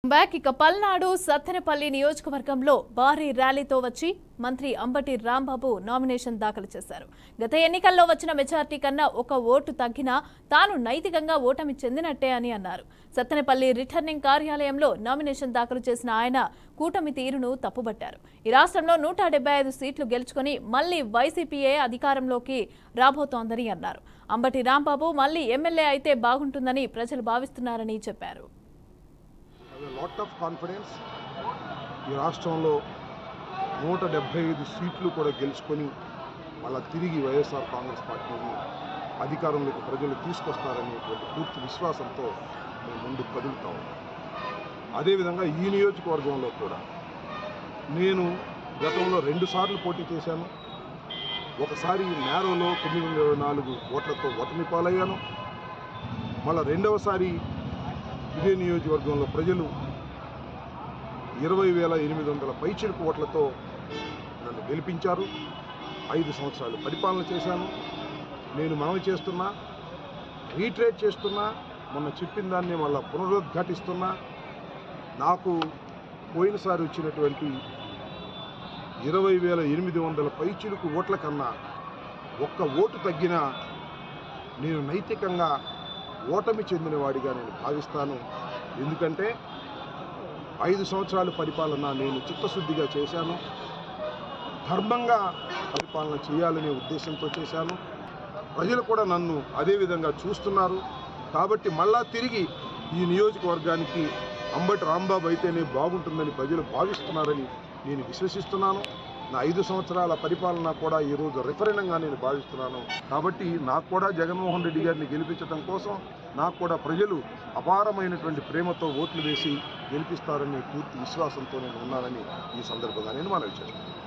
Back ఇక పల్నాడు సత్తెనపల్లి నియోజకవర్గంలో భారీ ర్యాలీతో వచ్చి మంత్రి అంబటి రాంబాబు నామినేషన్ దాఖలు చేశారు. గత ఎన్నికల్లో వచ్చిన మెజార్టీ కన్నా ఒక ఓటు తగ్గినా తాను నైతికంగా ఓటమి చెందినట్టే అని అన్నారు. సత్తెనపల్లి రిటర్నింగ్ కార్యాలయంలో నామినేషన్ దాఖలు చేసిన ఆయన కూటమి తీరును తప్పుబట్టారు. ఈ రాష్ట్రంలో 175 సీట్లు గెలుచుకొని మళ్లీ వైసీపీయే అధికారంలోకి రాబోతోందని అన్నారు. అంబటి రాంబాబు మళ్లీ ఎమ్మెల్యే అయితే బాగుంటుందని ప్రజలు భావిస్తున్నారని చెప్పారు. Lot of confidence. ఈ రాష్ట్రంలో 175 సీట్లు కూడా గెలుచుకొని మళ్ళీ తిరిగి వైఎస్ఆర్ కాంగ్రెస్ పార్టీని అధికారంలోకి ప్రజలు తీసుకొస్తారనేటువంటి పూర్తి విశ్వాసంతో మేము ముందుకు కదులుతాం. అదేవిధంగా ఈ నియోజకవర్గంలో కూడా నేను గతంలో 2 సార్లు పోటీ చేశాను. ఒకసారి నేరోలో 924 ఓట్లతో ఓటమి పాలయ్యాను. మళ్ళీ రెండవసారి ఇదే నియోజకవర్గంలో ప్రజలు 20,800 పైచిలుకు ఓట్లతో నన్ను గెలిపించారు. 5 సంవత్సరాలు పరిపాలన చేశాను. నేను మనవి చేస్తున్నా, రీట్రేట్ చేస్తున్నా, మొన్న చెప్పిన దాన్ని మళ్ళీ పునరుద్ఘాటిస్తున్నా. నాకు పోయినసారి వచ్చినటువంటి 20,800 పైచిలుకు ఓట్ల కన్నా ఒక్క ఓటు తగ్గినా నేను నైతికంగా ఓటమి చెందినవాడిగా నేను భావిస్తాను. ఎందుకంటే 5 సంవత్సరాల పరిపాలన నేను చిత్తశుద్ధిగా చేశాను. ధర్మంగా పరిపాలన చేయాలనే ఉద్దేశంతో చేశాను. ప్రజలు కూడా నన్ను అదేవిధంగా చూస్తున్నారు. కాబట్టి మళ్ళా తిరిగి ఈ నియోజకవర్గానికి అంబటి రాంబాబు అయితేనే బాగుంటుందని ప్రజలు భావిస్తున్నారని నేను విశ్వసిస్తున్నాను. నా 5 సంవత్సరాల పరిపాలన కూడా ఈరోజు రెఫరెండంగా నేను భావిస్తున్నాను. కాబట్టి నాకు కూడా జగన్మోహన్ రెడ్డి గారిని గెలిపించడం కోసం నాకు కూడా ప్రజలు అపారమైనటువంటి ప్రేమతో ఓట్లు వేసి గెలిపిస్తారనే పూర్తి విశ్వాసంతో నేను ఉన్నానని ఈ సందర్భంగా నేను మనవి చేస్తున్నాను.